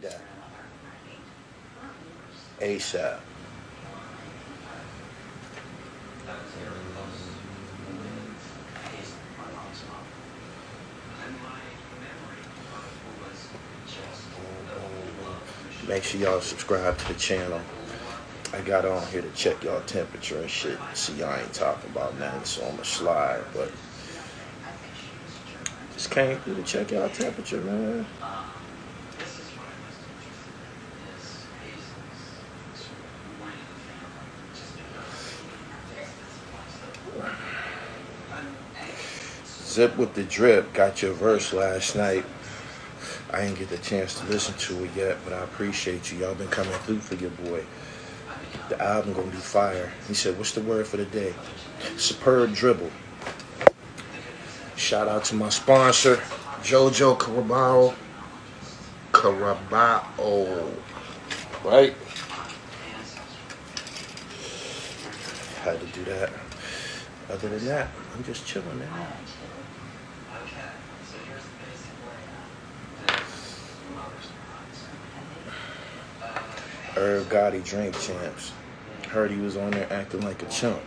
that. ASAP. Make sure y'all subscribe to the channel. I got on here to check y'all temperature and shit. See, y'all ain't talking about nothing, so I'ma slide, but just came through to check y'all temperature, man. Zip with the Drip got your verse last night. I didn't get the chance to listen to it yet, but I appreciate you. Y'all been coming through for your boy. The album gonna be fire. He said, what's the word for the day? Superb dribble. Shout out to my sponsor, Jojo Carabao. Right? Had to do that. Other than that, I'm just chilling now. Gotti Drink Champs. Heard he was on there acting like a chump.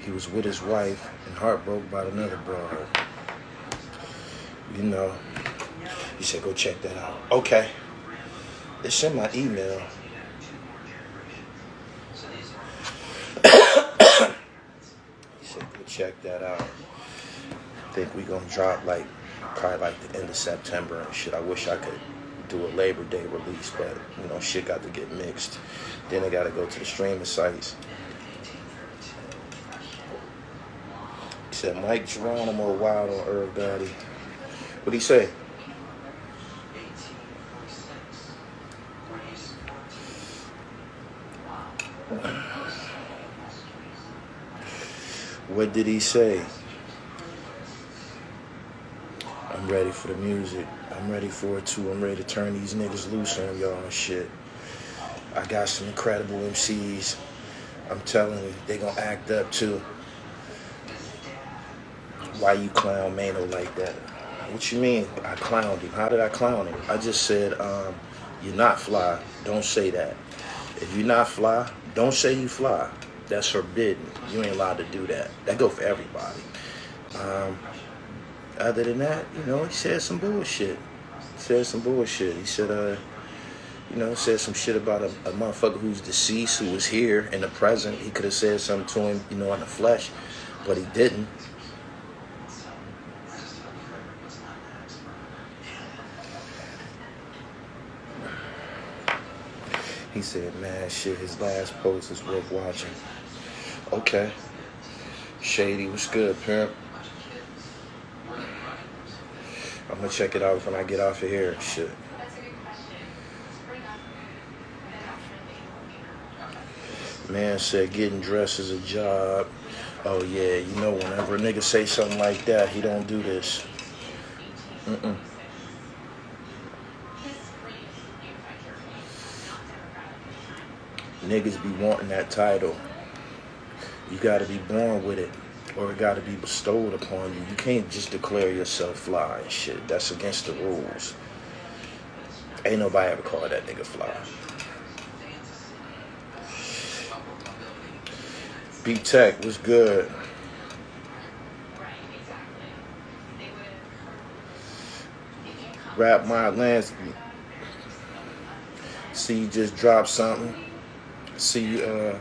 He was with his wife and heartbroken about another broad. You know, he said, go check that out. Okay. It's in my email. He said, go check that out. I think we gonna drop probably like the end of September and shit. I wish I could do a Labor Day release, but you know, shit got to get mixed. Then I got to go to the streaming sites. He said Mike Geronimo wild on Irv Gotti. What'd he say? What did he say? I'm ready for the music. I'm ready for it too. I'm ready to turn these niggas loose on y'all and shit. I got some incredible MCs. I'm telling you, they gonna act up too. Why you clown Mano like that? What you mean I clowned him? How did I clown him? I just said, you're not fly. Don't say that. If you're not fly, don't say you fly. That's forbidden. You ain't allowed to do that. That go for everybody. Other than that, you know, he said some bullshit. He said, you know, said some shit about a motherfucker who's deceased, who was here in the present. He could have said something to him, you know, in the flesh, but he didn't. He said, man, shit, his last post is worth watching. Okay. Shady was good, pimp. I'm gonna check it out when I get off of here. Shit. Man said getting dressed is a job. Oh yeah, you know, whenever a nigga say something like that, he don't do this. Niggas be wanting that title. You gotta be born with it, or it gotta be bestowed upon you. You can't just declare yourself fly and shit. That's against the rules. Ain't nobody ever called that nigga fly. B-Tech was good. Rap My Lansky. See you just dropped something. See you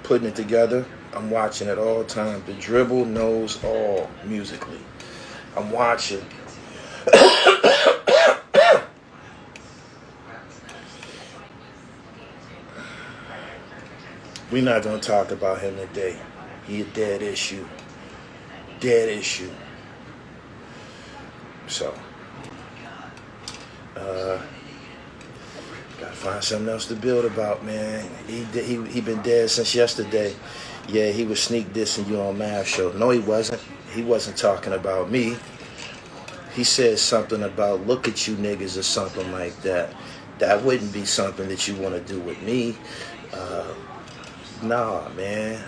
putting it together. I'm watching it all the time. The dribble knows all musically. I'm watching. We're not going to talk about him today. He a dead issue. Dead issue. So, gotta find something else to build about, man. He been dead since yesterday. Yeah, he was sneak dissing you on Mav Show. No, he wasn't. He wasn't talking about me. He said something about look at you niggas or something like that. That wouldn't be something that you want to do with me. Nah, man.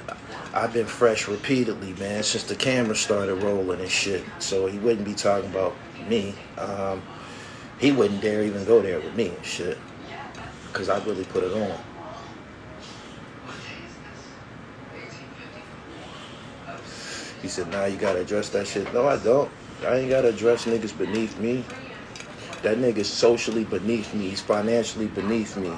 I've been fresh repeatedly, man, since the camera started rolling and shit. So he wouldn't be talking about me. He said something about look at you niggas or something like that. That wouldn't be something that you want to do with me. Nah, man. I've been fresh repeatedly, man, since the camera started rolling and shit. So he wouldn't be talking about me. So he wouldn't be talking about me. Nah, man. I've been fresh repeatedly, man, since the camera started rolling and shit. So he wouldn't be talking about me. He wouldn't dare even go there with me and shit. Because I really put it on. He said, nah, you gotta address that shit. No, I don't. I ain't gotta address niggas beneath me. That nigga's socially beneath me. He's financially beneath me.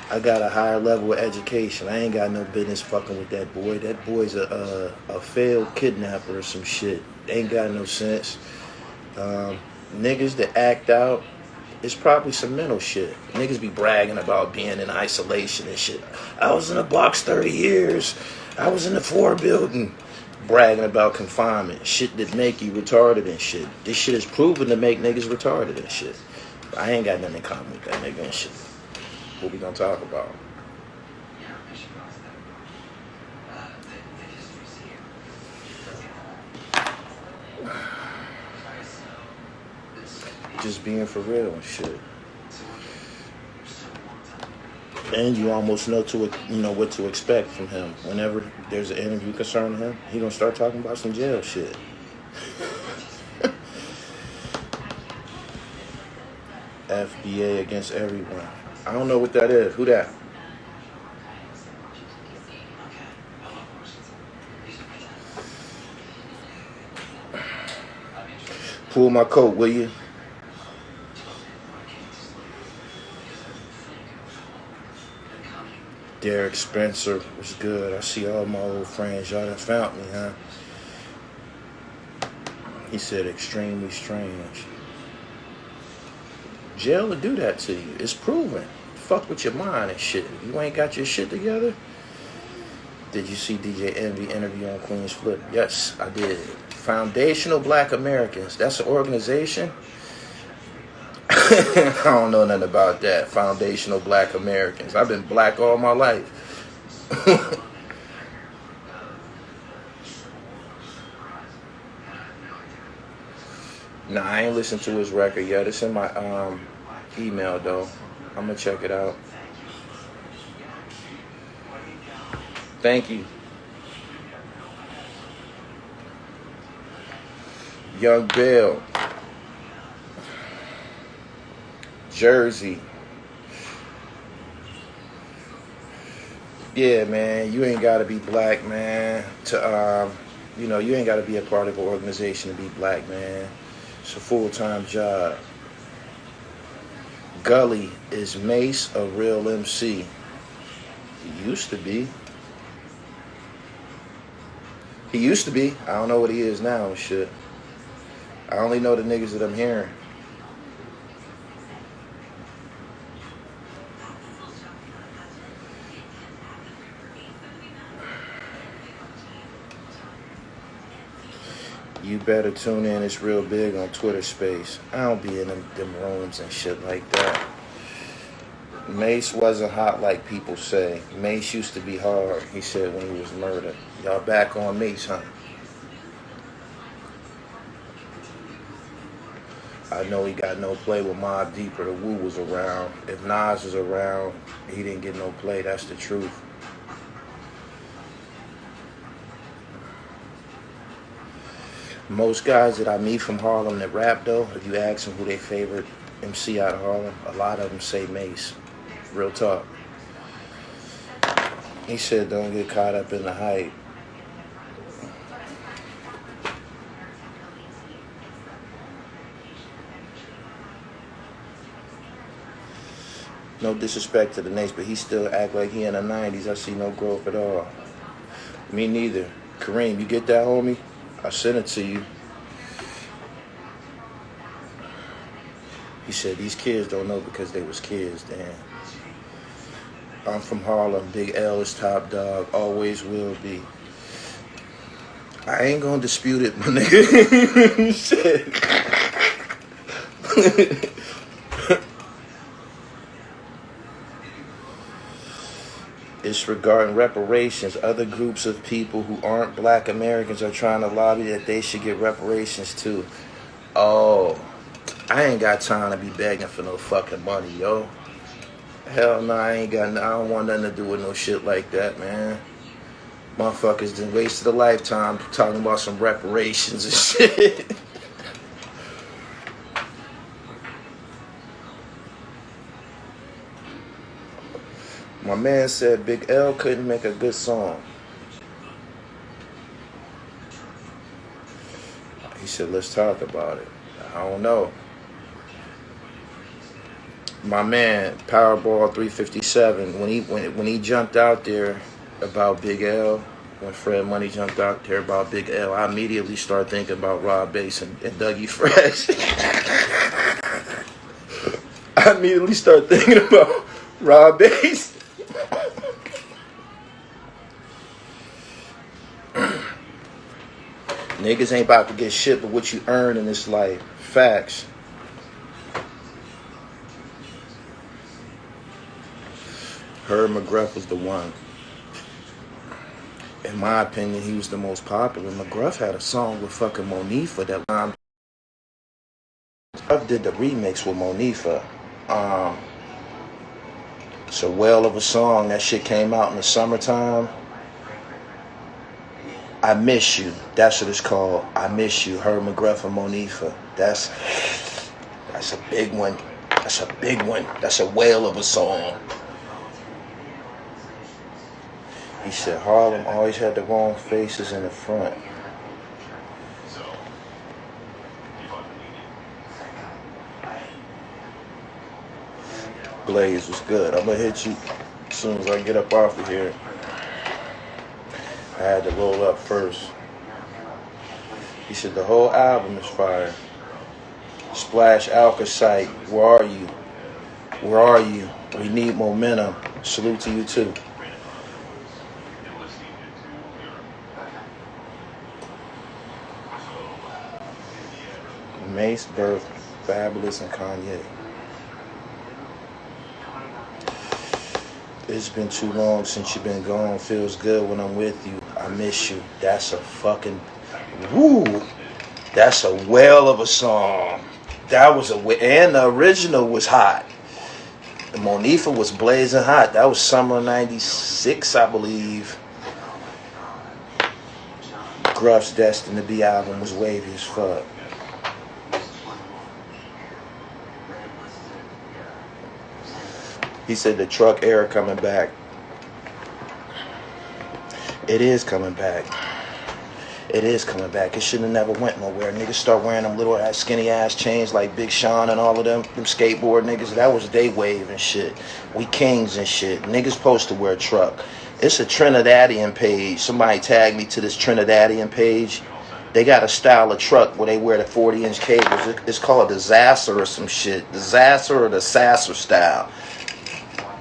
I got a higher level of education. I ain't got no business fucking with that boy. That boy's a failed kidnapper or some shit. Ain't got no sense. Niggas that act out, it's probably some mental shit. Niggas be bragging about being in isolation and shit. I was in a box 30 years. I was in the 4 building. Bragging about confinement. Shit that make you retarded and shit. This shit is proven to make niggas retarded and shit. I ain't got nothing in common with that nigga and shit. What we gonna talk about? Just being for real and shit. And you almost know what to expect from him. Whenever there's an interview concerning him, he gonna start talking about some jail shit. FBA against everyone. I don't know what that is. Who that? Pull my coat, will you? Derek Spencer was good. I see all my old friends. Y'all done found me, huh? He said extremely strange. Jail will do that to you. It's proven. Fuck with your mind and shit. You ain't got your shit together. Did you see DJ Envy interview on Queen's Flip? Yes, I did. Foundational Black Americans. That's an organization? I don't know nothing about that. Foundational Black Americans. I've been black all my life. Nah, I ain't listened to his record yet. It's in my email though. I'm gonna check it out. Thank you. Young Bill. Jersey. Yeah, man, you ain't gotta be black, man, to you ain't gotta be a part of an organization to be black, man. It's a full-time job. Gully, is Mase a real MC? He used to be. He used to be. I don't know what he is now and shit. I only know the niggas that I'm hearing. You better tune in. It's real big on Twitter Space. I don't be in them rooms and shit like that. Mase wasn't hot like people say. Mase used to be hard, he said when he was murdered. Y'all back on Mase, huh? I know he got no play with Mobb Deep or the Wu was around. If Nas was around, he didn't get no play. That's the truth. Most guys that I meet from Harlem that rap though, if you ask them who their favorite MC out of Harlem, a lot of them say Mase. Real talk. He said don't get caught up in the hype. No disrespect to the Nates, but he still act like he in the 90s. I see no growth at all. Me neither. Kareem, you get that, homie? I sent it to you. He said these kids don't know because they was kids, damn. I'm from Harlem. Big L is top dog. Always will be. I ain't gonna dispute it, my nigga. Shit. It's regarding reparations. Other groups of people who aren't black Americans are trying to lobby that they should get reparations too. Oh, I ain't got time to be begging for no fucking money, yo. Hell no, I don't want nothing to do with no shit like that, man. Motherfuckers done wasted a lifetime talking about some reparations and shit. My man said Big L couldn't make a good song. He said, let's talk about it. I don't know. My man, Powerball 357, when he jumped out there about Big L, when Fred Money jumped out there about Big L, I immediately started thinking about Rob Bass and Dougie Fresh. I immediately started thinking about Rob Bass. Niggas ain't about to get shit but what you earn in this life. Facts. Herb McGruff was the one. In my opinion, he was the most popular. McGruff had a song with fucking Monifa that McGruff did the remix with Monifa. It's a whale of a song. That shit came out in the summertime. I Miss You. That's what it's called. I Miss You. Herb McGruff and Monifa. That's a big one. That's a big one. That's a whale of a song. He said Harlem always had the wrong faces in the front. Blaze was good. I'm gonna hit you as soon as I get up off of here. I had to roll up first. He said the whole album is fire. Splash Alkasite, where are you? Where are you? We need momentum. Salute to you too. Mase birth, Fabulous and Kanye. It's been too long since you've been gone. Feels good when I'm with you. I miss you. That's a fucking woo. That's a whale of a song. That was and the original was hot. The Monifa was blazing hot. That was summer '96, I believe. Gruff's Destined to Be album was wavy as fuck. He said the truck era coming back. It is coming back. It is coming back. It should have never went nowhere. Niggas start wearing them little ass skinny ass chains like Big Sean and all of them skateboard niggas. That was they wave and shit. We kings and shit. Niggas supposed to wear a truck. It's a Trinidadian page. Somebody tagged me to this Trinidadian page. They got a style of truck where they wear the 40-inch cables. It's called the Zasser or some shit. The Zasser or the Sasser style.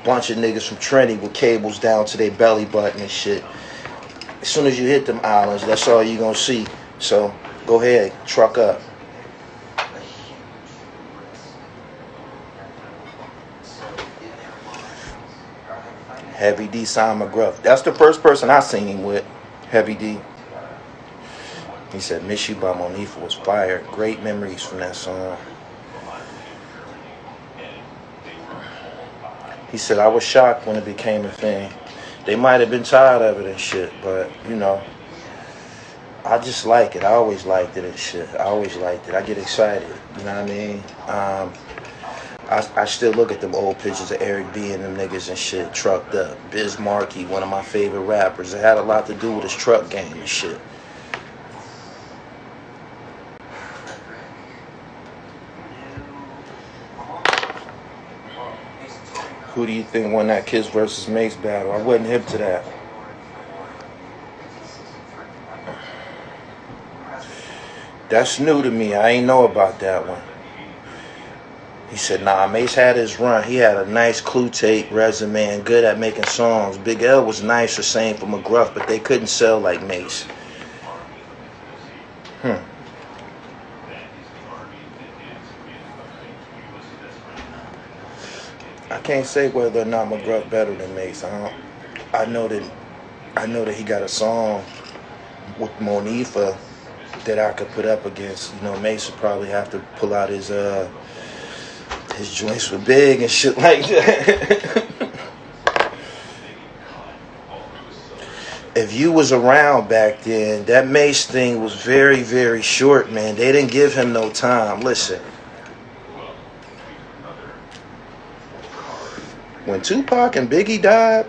Bunch of niggas from Trinity with cables down to their belly button and shit. As soon as you hit them islands, that's all you gonna see. So go ahead, truck up. Heavy D, Simon McGruff. That's the first person I seen him with. Heavy D. He said Miss You by Monifa was fire. Great memories from that song. He said, I was shocked when it became a thing. They might have been tired of it and shit, but, you know, I just like it. I always liked it and shit. I always liked it. I get excited, you know what I mean? I still look at them old pictures of Eric B and them niggas and shit, trucked up. Biz Markie, one of my favorite rappers. It had a lot to do with his truck game and shit. Who do you think won that Kiss versus Mase battle? I wasn't hip to that. That's new to me. I ain't know about that one. He said, nah, Mase had his run. He had a nice clue tape resume and good at making songs. Big L was nice, or same for McGruff, but they couldn't sell like Mase. I can't say whether or not McGruff better than Mase. I know that he got a song with Monifa that I could put up against. You know, Mase would probably have to pull out his joints with Big and shit like that. If you was around back then, that Mase thing was very, very short, man. They didn't give him no time. Listen. When Tupac and Biggie died,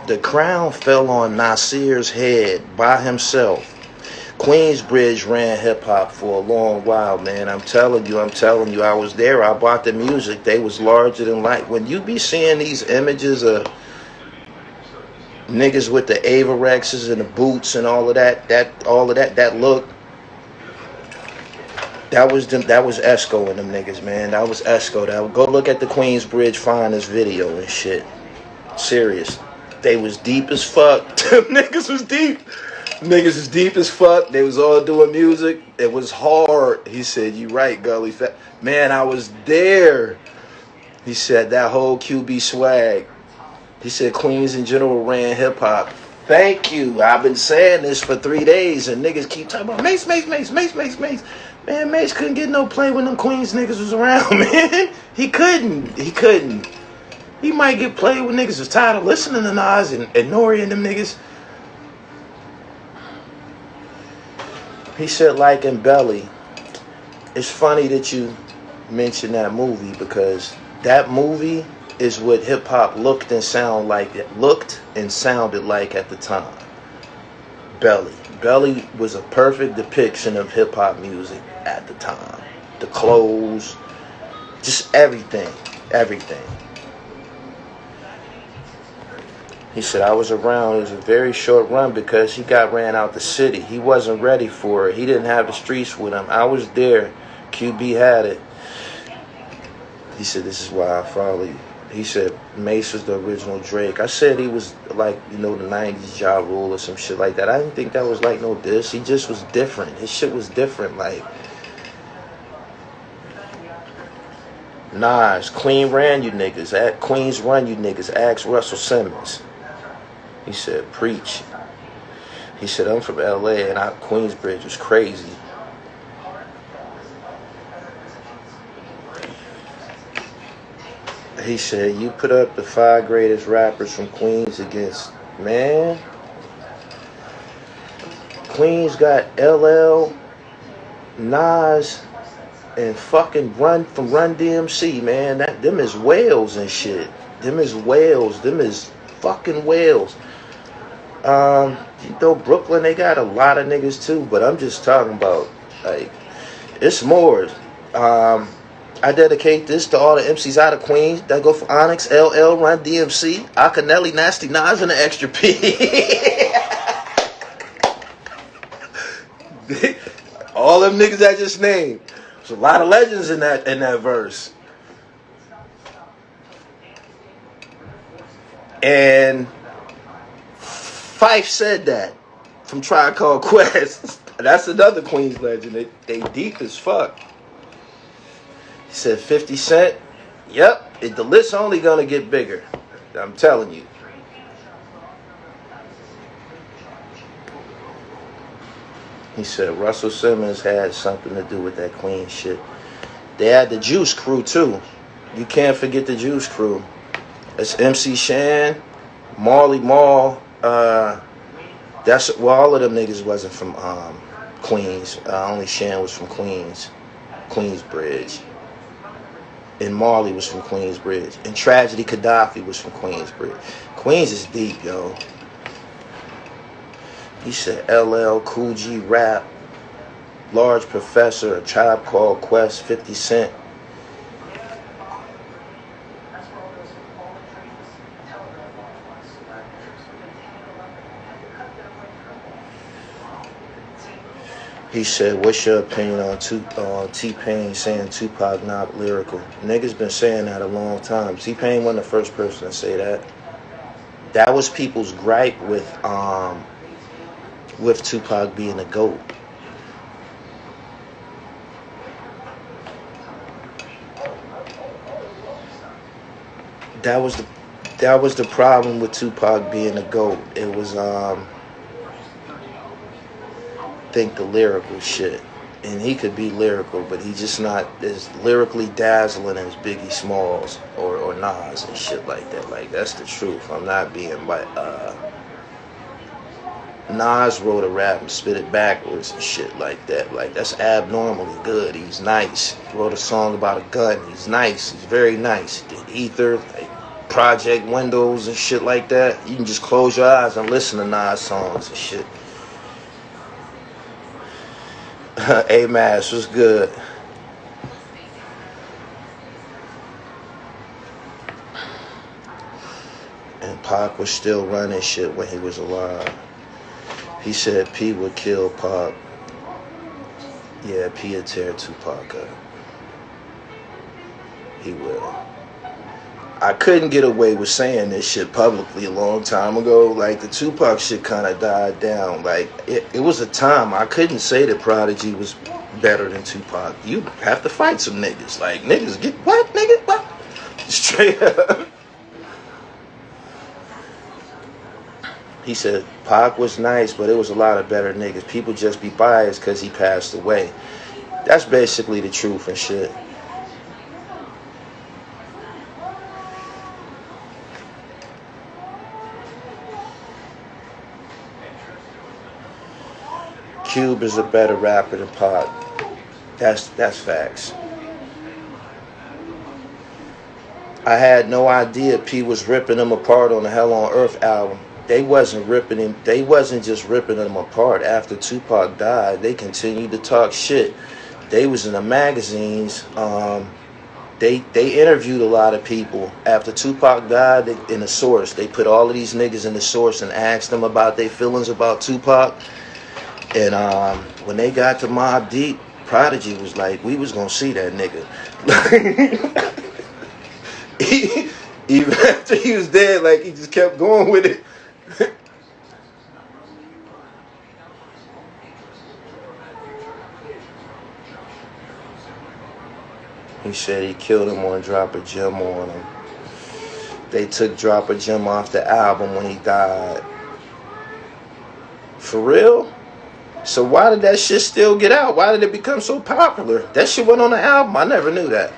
the crown fell on Nasir's head by himself. Queensbridge ran hip-hop for a long while, man. I'm telling you, I was there. I bought the music. They was larger than life. When you be seeing these images of niggas with the Avirexes and the boots and all of that look, that was Esco and them niggas, man. That was Esco. Go look at the Queensbridge Finest video and shit. Serious. They was deep as fuck. Them niggas was deep. Niggas is deep as fuck. They was all doing music. It was hard. He said, "You right, Gully." Man, I was there. He said that whole QB swag. He said Queens in general ran hip hop. Thank you. I've been saying this for 3 days, and niggas keep talking about Mase. Man, Mase couldn't get no play when them Queens niggas was around, man. He couldn't. He might get played when niggas was tired of listening to Nas and Nori and them niggas. He said, like in Belly, it's funny that you mentioned that movie because that movie is what hip hop looked and sounded like at the time. Belly was a perfect depiction of hip hop music at the time. The clothes, just everything. He said, I was around. It was a very short run because he got ran out the city. He wasn't ready for it. He didn't have the streets with him. I was there. QB had it. He said, this is why I follow you. He said, Mase was the original Drake. I said he was like, the 90s Ja Rule or some shit like that. I didn't think that was like no diss. He just was different. His shit was different. Like, Nas, Queen ran you niggas. Queens run you niggas. Ask Russell Simmons. He said, preach. He said, I'm from LA and Queensbridge was crazy. He said, you put up the 5 greatest rappers from Queens against, man. Queens got LL, Nas, and fucking Run DMC, man. Them is whales and shit. Them is fucking whales. Brooklyn, they got a lot of niggas too, but I'm just talking about, like, it's more. I dedicate this to all the MCs out of Queens that go for Onyx, LL, Run DMC, Akinelli, Nasty Nas, and the Extra P. All them niggas I just named. There's a lot of legends in that verse. And Fife said that from Tribe Called Quest. That's another Queens legend. They deep as fuck. He said 50 Cent. Yep, the list's only gonna get bigger. I'm telling you. He said Russell Simmons had something to do with that Queen shit. They had the Juice Crew too. You can't forget the Juice Crew. It's MC Shan, Marley Marl. All of them niggas wasn't from Queens. Only Shan was from Queensbridge. And Marley was from Queensbridge. And Tragedy Gaddafi was from Queensbridge. Queens is deep, yo. He said LL, Cool G Rap, Large Professor, A Tribe Called Quest, 50 Cent. He said, what's your opinion on T-Pain saying Tupac not lyrical? Niggas been saying that a long time. T-Pain wasn't the first person to say that. That was people's gripe with Tupac being a GOAT. That was the problem with Tupac being a GOAT. It was think the lyrical shit. And he could be lyrical, but he's just not as lyrically dazzling as Biggie Smalls or Nas and shit like that. Like, that's the truth. I'm not being like Nas wrote a rap and spit it backwards and shit like that. Like, that's abnormally good. He's nice. He wrote a song about a gun. He's nice. He's very nice. Did Ether, like, Project Windows and shit like that. You can just close your eyes and listen to Nas songs and shit. Hey, Mase, what's good? And Pac was still running shit when he was alive. He said P would kill Pac. Yeah, P would tear Tupac up. He will. I couldn't get away with saying this shit publicly a long time ago. Like, the Tupac shit kind of died down. Like, it was a time I couldn't say that Prodigy was better than Tupac. You have to fight some niggas. Like, niggas get what, nigga? What? Straight up. He said Pac was nice, but it was a lot of better niggas. People just be biased because he passed away. That's basically the truth and shit. Cube is a better rapper than Pac. That's facts. I had no idea P was ripping them apart on the Hell on Earth album. They wasn't ripping him. They wasn't just ripping them apart. After Tupac died, they continued to talk shit. They was in the magazines. They interviewed a lot of people. After Tupac died, in the Source, they put all of these niggas in the Source and asked them about their feelings about Tupac. And when they got to Mobb Deep, Prodigy was like, we was gonna see that nigga. Even after he was dead, like, he just kept going with it. He said he killed him on Drop a Gem on him. They took Drop a Gem off the album when he died. For real? So why did that shit still get out? Why did it become so popular? That shit went on the album? I never knew that.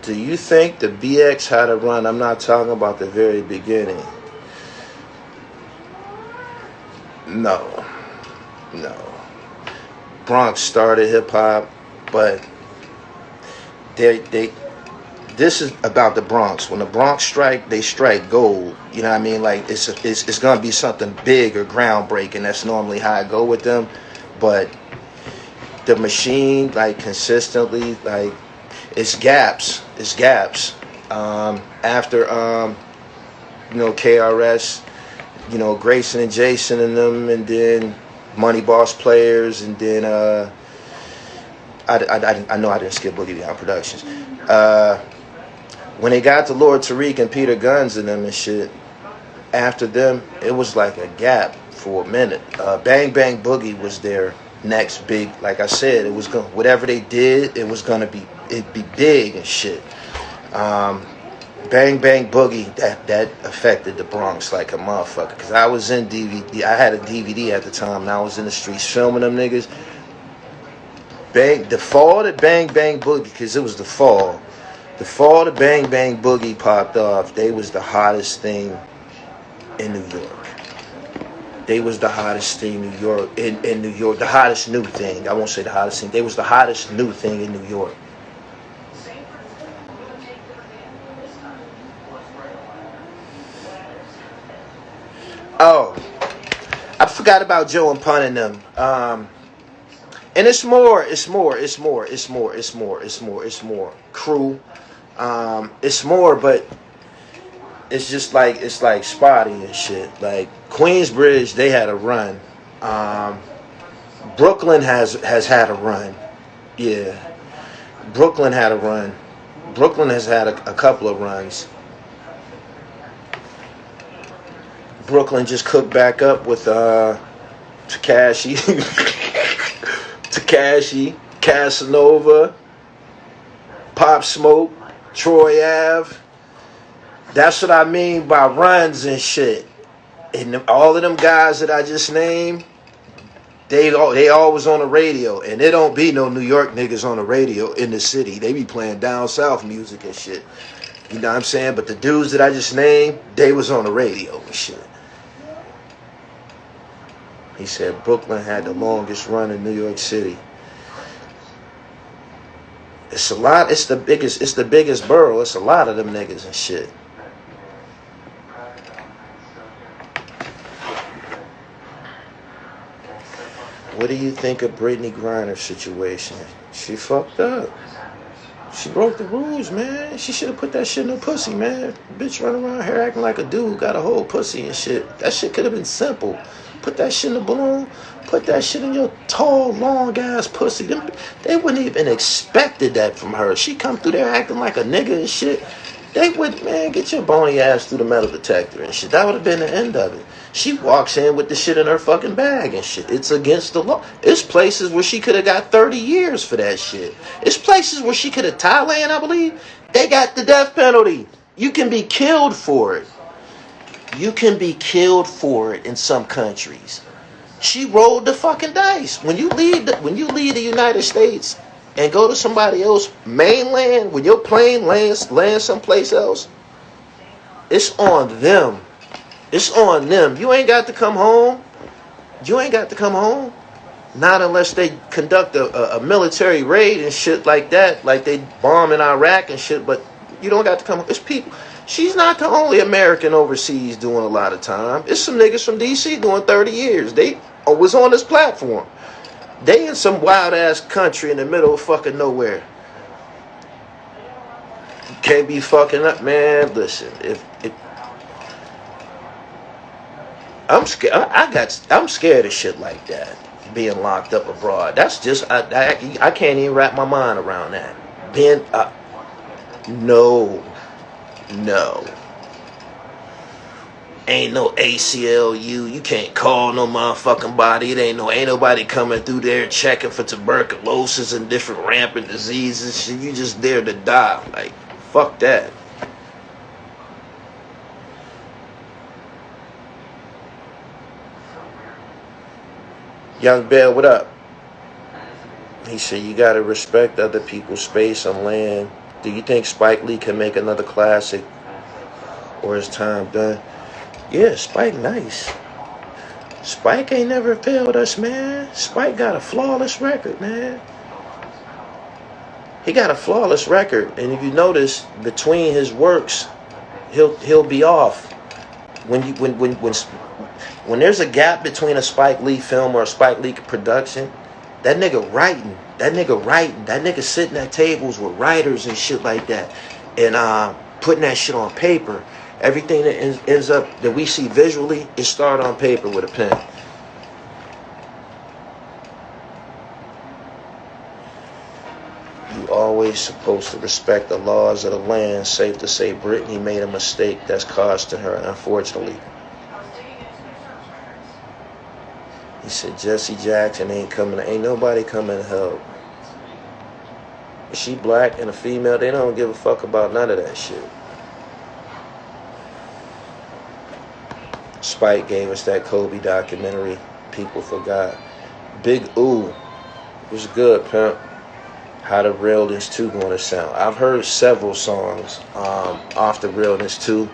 Do you think the BX had a run? I'm not talking about the very beginning. No. Bronx started hip hop, but this is about the Bronx. When the Bronx strike, they strike gold. You know what I mean? Like, it's gonna be something big or groundbreaking. That's normally how I go with them. But the machine, like, consistently, like, it's gaps. After KRS, Grayson and Jason and them, and then Money Boss Players, and then I know I didn't skip Boogie Down Productions. When they got to Lord Tariq and Peter Guns and them and shit, after them, it was like a gap for a minute. Bang Bang Boogie was their next big. Like I said, it was whatever they did, it'd be big and shit. Bang Bang Boogie, that affected the Bronx like a motherfucker. Cause I was in DVD. I had a DVD at the time, and I was in the streets filming them niggas. The fall that Bang Bang Boogie, cause it was the fall. The fall that Bang Bang Boogie popped off, they was the hottest thing in New York. They was the hottest thing in New York. The hottest new thing. I won't say the hottest thing. They was the hottest new thing in New York. Oh, I forgot about Joe and Pun and them. And it's more. Crew. It's more, but it's just like, it's like Spotty and shit. Like Queensbridge, they had a run. Brooklyn has had a run. Yeah. Brooklyn had a run. Brooklyn has had a couple of runs. Brooklyn just cooked back up with Tekashi, Casanova, Pop Smoke, Troy Ave. That's what I mean by runs and shit. And all of them guys that I just named, they all was on the radio. And there don't be no New York niggas on the radio in the city. They be playing down south music and shit. You know what I'm saying? But the dudes that I just named, they was on the radio and shit. He said Brooklyn had the longest run in New York City. It's a lot. It's the biggest borough. It's a lot of them niggas and shit. What do you think of Brittany Griner's situation? She fucked up. She broke the rules, man. She should have put that shit in her pussy, man. Bitch running around here acting like a dude who got a whole pussy and shit. That shit could have been simple. Put that shit in the balloon. Put that shit in your tall, long-ass pussy. They wouldn't even expected that from her. She come through there acting like a nigga and shit. They would, man, get your bony ass through the metal detector and shit. That would have been the end of it. She walks in with the shit in her fucking bag and shit. It's against the law. It's places where she could have got 30 years for that shit. It's places where she could have, Thailand, I believe, they got the death penalty. You can be killed for it. You can be killed for it in some countries. She rolled the fucking dice. When you leave the United States and go to somebody else mainland, when your plane lands someplace else, it's on them. It's on them. You ain't got to come home. You ain't got to come home. Not unless they conduct a military raid and shit like that, like they bomb in Iraq and shit, but you don't got to come home. It's people. She's not the only American overseas doing a lot of time. It's some niggas from D.C. doing 30 years. They was on this platform. They in some wild-ass country in the middle of fucking nowhere. You can't be fucking up, man. Listen, I'm scared. I'm scared of shit like that. Being locked up abroad. That's just I can't even wrap my mind around that. No. Ain't no ACLU. You can't call no motherfucking body. It ain't nobody coming through there checking for tuberculosis and different rampant diseases. You just there to die. Like, fuck that. Young Bear, what up? He said, you gotta respect other people's space and land. Do you think Spike Lee can make another classic? Or is time done? Yeah, Spike nice. Spike ain't never failed us, man. Spike got a flawless record, man. He got a flawless record. And if you notice, between his works, he'll be off. When there's a gap between a Spike Lee film or a Spike Lee production, that nigga writing. That nigga sitting at tables with writers and shit like that. And putting that shit on paper. Everything that ends up, that we see visually, is started on paper with a pen. You always supposed to respect the laws of the land. Safe to say Brittany made a mistake that's costing her, unfortunately. He said Jesse Jackson ain't nobody coming to help. Is she black and a female? They don't give a fuck about none of that shit. Spike gave us that Kobe documentary. People forgot. Big Ooh was good, pimp. How the Realness 2 gonna sound? I've heard several songs off the Realness 2.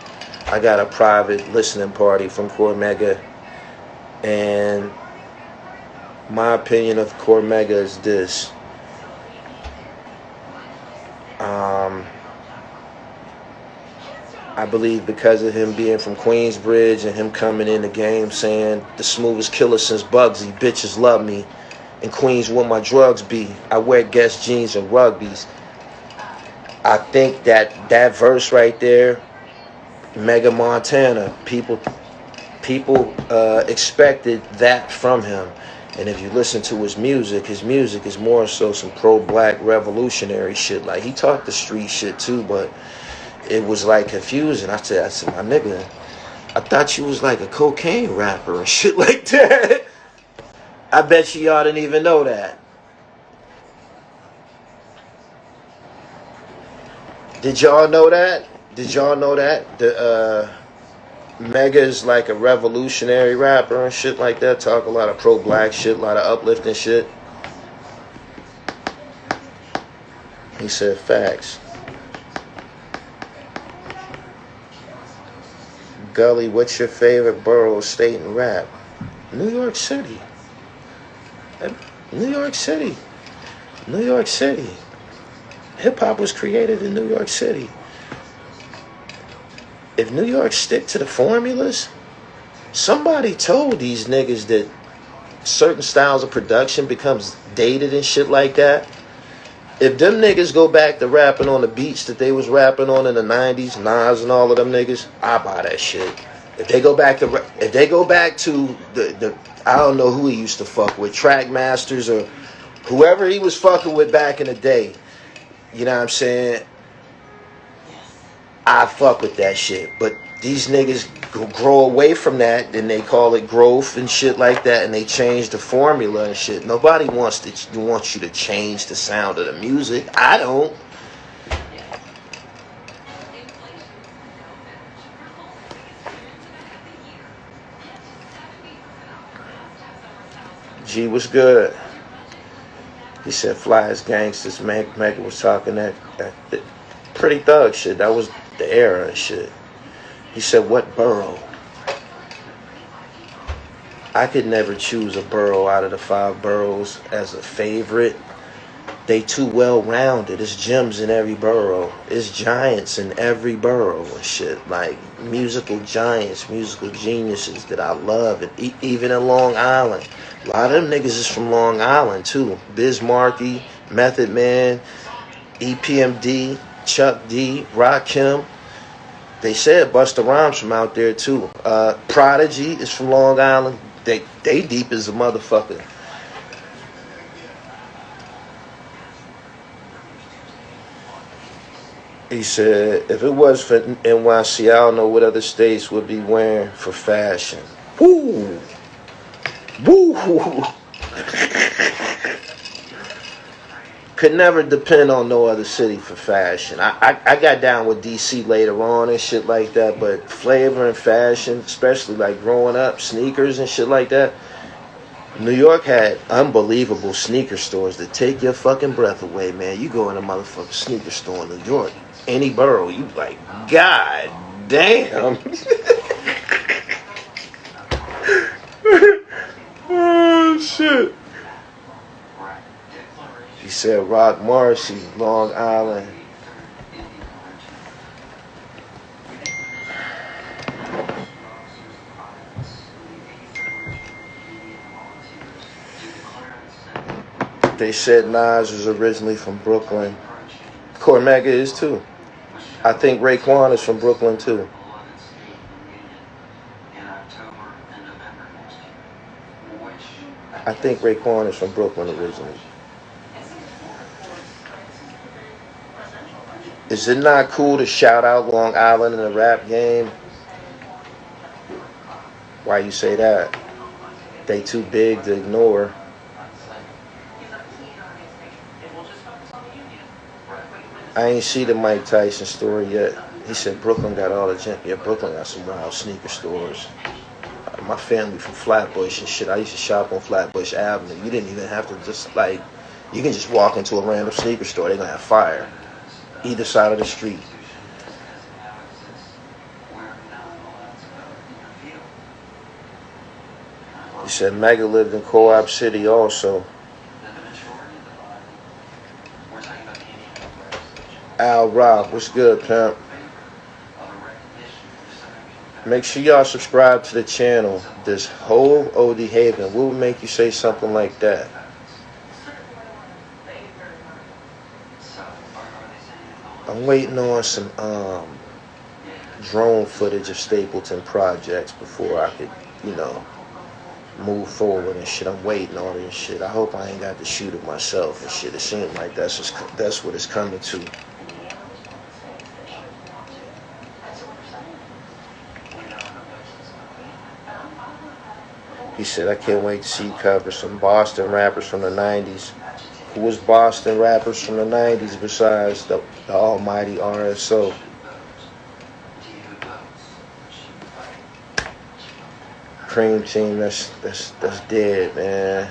I got a private listening party from Cormega, and my opinion of Cormega is this. I believe because of him being from Queensbridge and him coming in the game saying the smoothest killer since Bugsy, bitches love me, in Queens where my drugs be, I wear Guess jeans and rugbies. I think that verse right there, Mega Montana, people expected that from him. And if you listen to his music is more so some pro-black revolutionary shit. Like, he talked the street shit too, but it was like confusing. I said, my nigga, I thought you was like a cocaine rapper and shit like that. I bet y'all didn't even know that. Did y'all know that? The Mega's like a revolutionary rapper and shit like that. Talk a lot of pro-black shit, a lot of uplifting shit. He said facts. Gully, what's your favorite borough, state, and rap? New York City. New York City. New York City. Hip-hop was created in New York City. If New York stick to the formulas, somebody told these niggas that certain styles of production becomes dated and shit like that. If them niggas go back to rapping on the beats that they was rapping on in the 90s, Nas and all of them niggas, I buy that shit. If they go back to the I don't know who he used to fuck with, Track Masters or whoever he was fucking with back in the day, you know what I'm saying? I fuck with that shit. But these niggas grow away from that, and they call it growth and shit like that, and they change the formula and shit. Nobody wants you to change the sound of the music. I don't. G was good. He said, "Fly as gangsters." Mega was talking that pretty thug shit. That was the era and shit. He said, "What borough?" I could never choose a borough out of the 5 boroughs as a favorite. They too well-rounded. It's gems in every borough. It's giants in every borough and shit. Like musical giants, musical geniuses that I love. And even in Long Island. A lot of them niggas is from Long Island too. Biz Markie, Method Man, EPMD, Chuck D, Rakim. They said Busta Rhymes from out there too. Prodigy is from Long Island. They deep as a motherfucker. He said, if it was for NYC, I don't know what other states would be wearing for fashion. Woo! Woo! Could never depend on no other city for fashion. I got down with DC later on and shit like that, but flavor and fashion, especially like growing up, sneakers and shit like that, New York had unbelievable sneaker stores that take your fucking breath away, man. You go in a motherfucking sneaker store in New York, any borough, you like, God damn. Oh, shit. He said Rock Marcy, Long Island. They said Nas was originally from Brooklyn. Cormega is too. I think Raekwon is from Brooklyn too. I think Raekwon is from Brooklyn originally. Is it not cool to shout out Long Island in the rap game? Why you say that? They too big to ignore. I ain't see the Mike Tyson story yet. He said Brooklyn got all the gym. Yeah, Brooklyn got some wild sneaker stores. My family from Flatbush and shit. I used to shop on Flatbush Avenue. You didn't even have to just like, you can just walk into a random sneaker store. They're gonna have fire either side of the street. He said Mega lived in Co-op City also. Al Rob, what's good, pimp? Make sure y'all subscribe to the channel. This whole OD Haven, what would make you say something like that? I'm waiting on some drone footage of Stapleton projects before I could, move forward and shit. I'm waiting on it and shit. I hope I ain't got to shoot it myself and shit. It seems like that's what it's coming to. He said, I can't wait to see you cover some Boston rappers from the 90s. Who was Boston rappers from the 90s besides the almighty RSO? Cream Team, that's dead, man.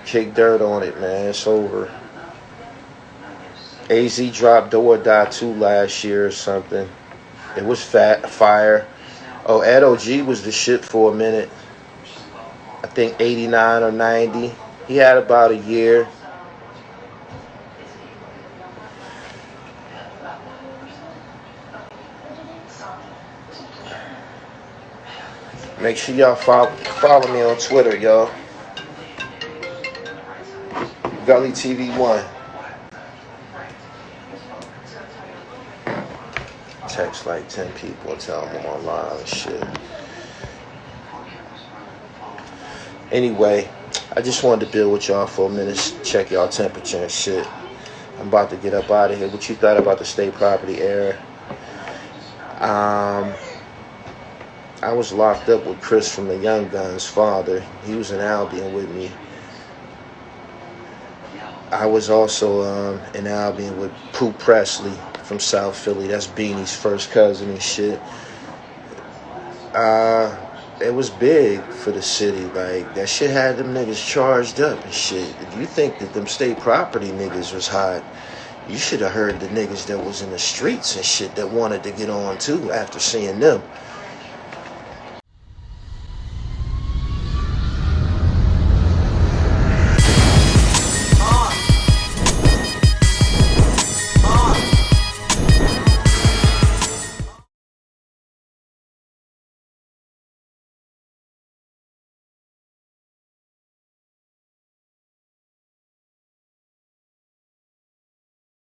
Kick dirt on it, man. It's over. AZ dropped Do or Die 2 last year or something. It was fire. Oh, Ed OG was the shit for a minute. I think 89 or 90. He had about a year. Make sure y'all follow me on Twitter, y'all. Gully TV 1. Text like 10 people and tell them I'm online and shit. Anyway, I just wanted to build with y'all for a minute, check y'all temperature and shit. I'm about to get up out of here. What you thought about the state property era? I was locked up with Chris from the Young Guns' father. He was in Albion with me. I was also in Albion with Pooh Presley from South Philly. That's Beanie's first cousin and shit. It was big for the city. Like, that shit had them niggas charged up and shit. If you think that them state property niggas was hot, you should have heard the niggas that was in the streets and shit that wanted to get on too after seeing them.